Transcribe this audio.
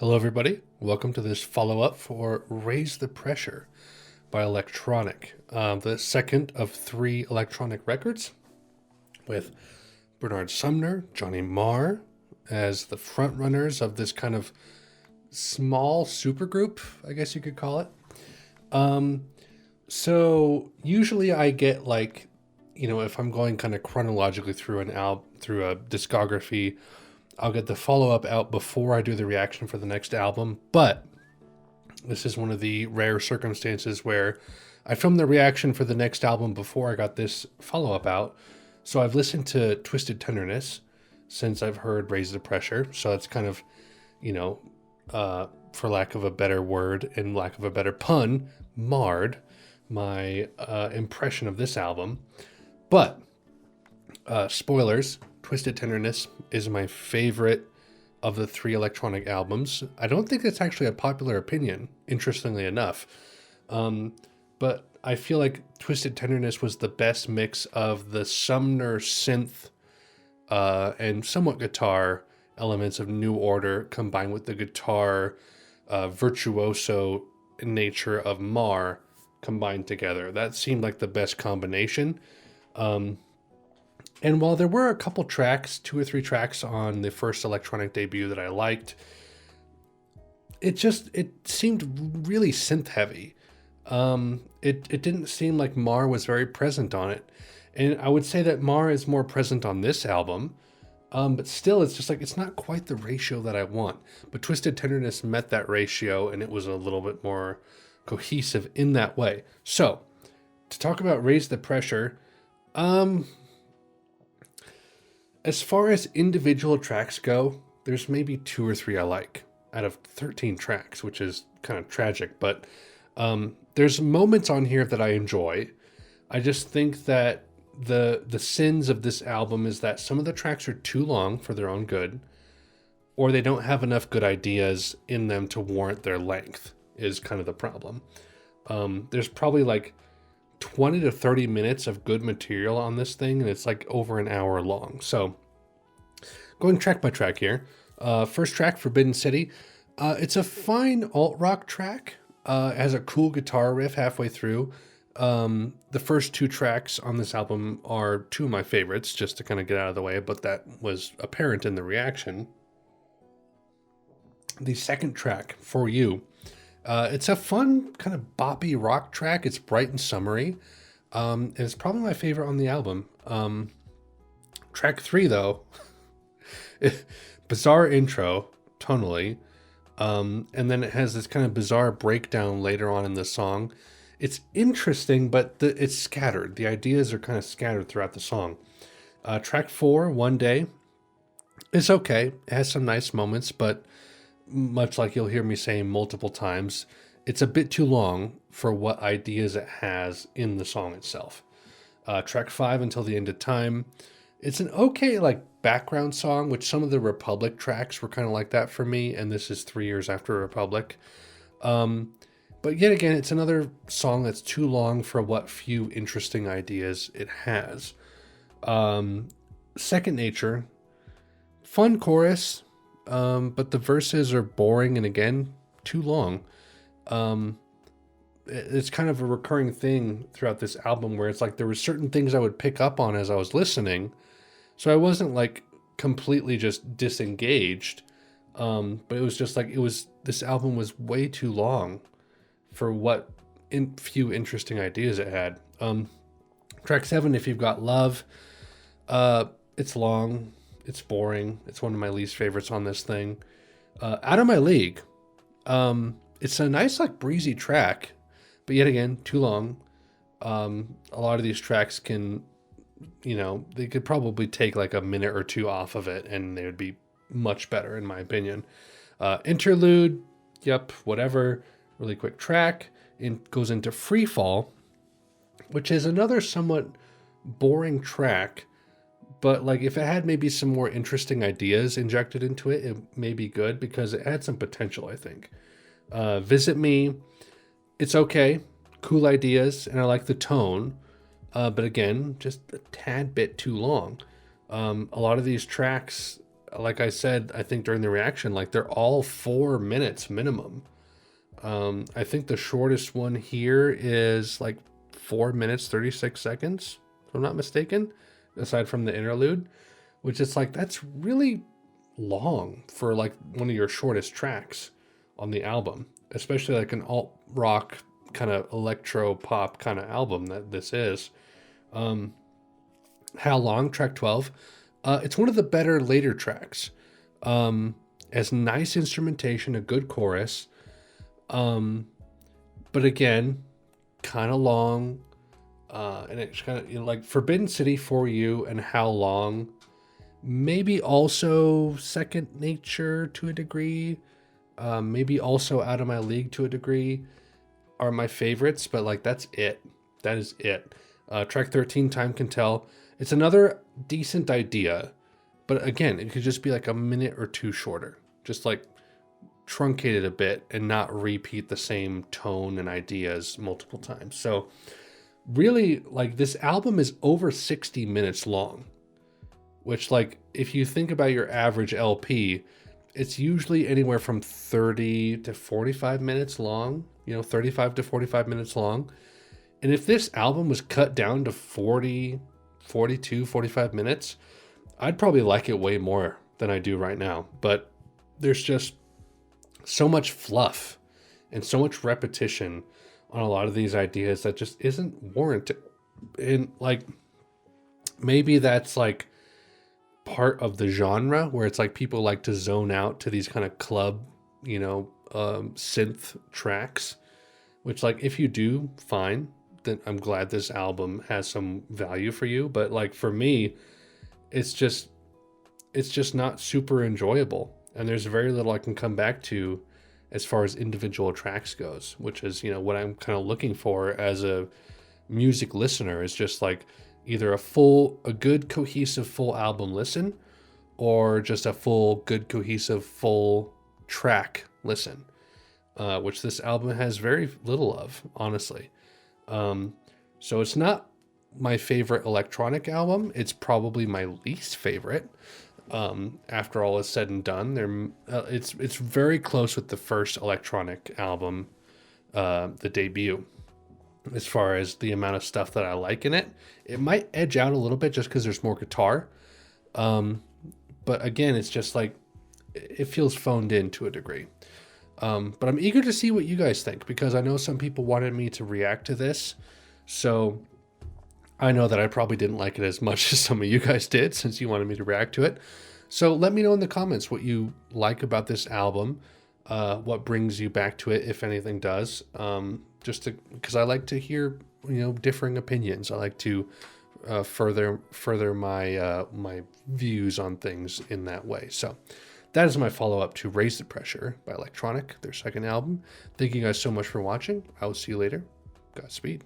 Hello, everybody. Welcome to this follow-up for Raise the Pressure by Electronic, the second of three electronic records with Bernard Sumner, Johnny Marr as the frontrunners of this kind of small supergroup, I guess you could call it. So usually I get if I'm going kind of chronologically through through a discography, I'll get the follow-up out before I do the reaction for the next album, but this is one of the rare circumstances where I filmed the reaction for the next album before I got this follow-up out. So I've listened to Twisted Tenderness since I've heard Raise the Pressure. So it's kind of, for lack of a better word and lack of a better pun, marred my impression of this album. But, spoilers, Twisted Tenderness is my favorite of the three electronic albums. I don't think it's actually a popular opinion, interestingly enough. But I feel like Twisted Tenderness was the best mix of the Sumner synth and somewhat guitar elements of New Order combined with the guitar virtuoso nature of Marr combined together. That seemed like the best combination. And while there were a couple tracks, 2 or 3 tracks on the first electronic debut that I liked, it seemed really synth heavy. It didn't seem like Marr was very present on it. And I would say that Marr is more present on this album. But still, it's just it's not quite the ratio that I want. But Twisted Tenderness met that ratio, and it was a little bit more cohesive in that way. So, to talk about Raise the Pressure, as far as individual tracks go, there's maybe 2 or 3 I like out of 13 tracks, which is kind of tragic. But there's moments on here that I enjoy. I just think that the sins of this album is that some of the tracks are too long for their own good, or they don't have enough good ideas in them to warrant their length, is kind of the problem. There's probably 20 to 30 minutes of good material on this thing, and it's over an hour long. So going track by track here. First track, Forbidden City. It's a fine alt-rock track. It has a cool guitar riff halfway through. The first 2 tracks on this album are 2 of my favorites, just to kind of get out of the way, but that was apparent in the reaction. The second track, For You. It's a fun kind of boppy rock track. It's bright and summery. And it's probably my favorite on the album. Track 3, though, bizarre intro, tonally. And then it has this kind of bizarre breakdown later on in the song. It's interesting, but it's scattered. The ideas are kind of scattered throughout the song. Track 4, One Day, is okay. It has some nice moments, but much like you'll hear me say multiple times, it's a bit too long for what ideas it has in the song itself. Track 5, Until the End of Time. It's an okay background song, which some of the Republic tracks were kind of like that for me, and this is 3 years after Republic. But yet again, it's another song that's too long for what few interesting ideas it has. Second Nature, fun chorus, but the verses are boring and again, too long. It's kind of a recurring thing throughout this album where it's there were certain things I would pick up on as I was listening. So I wasn't completely just disengaged. But it was just this album was way too long for what few interesting ideas it had. Track 7, If You've Got Love. It's long. It's boring. It's one of my least favorites on this thing. Out of My League. It's a nice, breezy track, but yet again, too long. A lot of these tracks can, they could probably take a minute or 2 off of it, and they would be much better, in my opinion. Interlude, yep, whatever. Really quick track. It goes into Free Fall, which is another somewhat boring track. But if it had maybe some more interesting ideas injected into it, it may be good because it had some potential, I think. Visit Me, it's okay. Cool ideas, and I like the tone. But again, just a tad bit too long. A lot of these tracks like I said, I think during the reaction, like they're all 4 minutes minimum. I think the shortest one here is like 4 minutes, 36 seconds, if I'm not mistaken, aside from the interlude, which is like, that's really long for like one of your shortest tracks on the album, especially like an alt rock kind of electro pop kind of album that this is. How Long, track 12. It's one of the better later tracks. Has nice instrumentation, a good chorus. But again, kind of long. And it's kind of, you know, like Forbidden City, For You, and How Long. Maybe also Second Nature to a degree. Maybe also Out of My League to a degree are my favorites, but like that's it. That is it. Track 13, Time Can Tell. It's another decent idea, but again, it could just be like a minute or two shorter. Just like truncate it a bit and not repeat the same tone and ideas multiple times. So really, like, this album is over 60 minutes long, which, like, if you think about your average LP, it's usually anywhere from 30 to 45 minutes long, 35 to 45 minutes long. And if this album was cut down to 40, 42, 45 minutes, I'd probably like it way more than I do right now. But there's just so much fluff and so much repetition on a lot of these ideas that just isn't warranted. And like, maybe that's like part of the genre where it's like people like to zone out to these kind of club, synth tracks, which, like, if you do, fine, then I'm glad this album has some value for you. But like for me, it's just not super enjoyable. And there's very little I can come back to as far as individual tracks goes, which is, what I'm kind of looking for as a music listener, is just like either a good cohesive full album listen, or just a full good cohesive full track listen, which this album has very little of, honestly. So it's not my favorite electronic album. It's probably my least favorite. After all is said and done, it's very close with the first electronic album, the debut, as far as the amount of stuff that I like in it. It might edge out a little bit just because there's more guitar. But again, it's just like, it feels phoned in to a degree. But I'm eager to see what you guys think, because I know some people wanted me to react to this. So I know that I probably didn't like it as much as some of you guys did, since you wanted me to react to it. So let me know in the comments what you like about this album, what brings you back to it, if anything does. Because I like to hear, differing opinions. I like to further my views on things in that way. So that is my follow-up to Raise the Pressure by Electronic, their second album. Thank you guys so much for watching. I will see you later. Godspeed.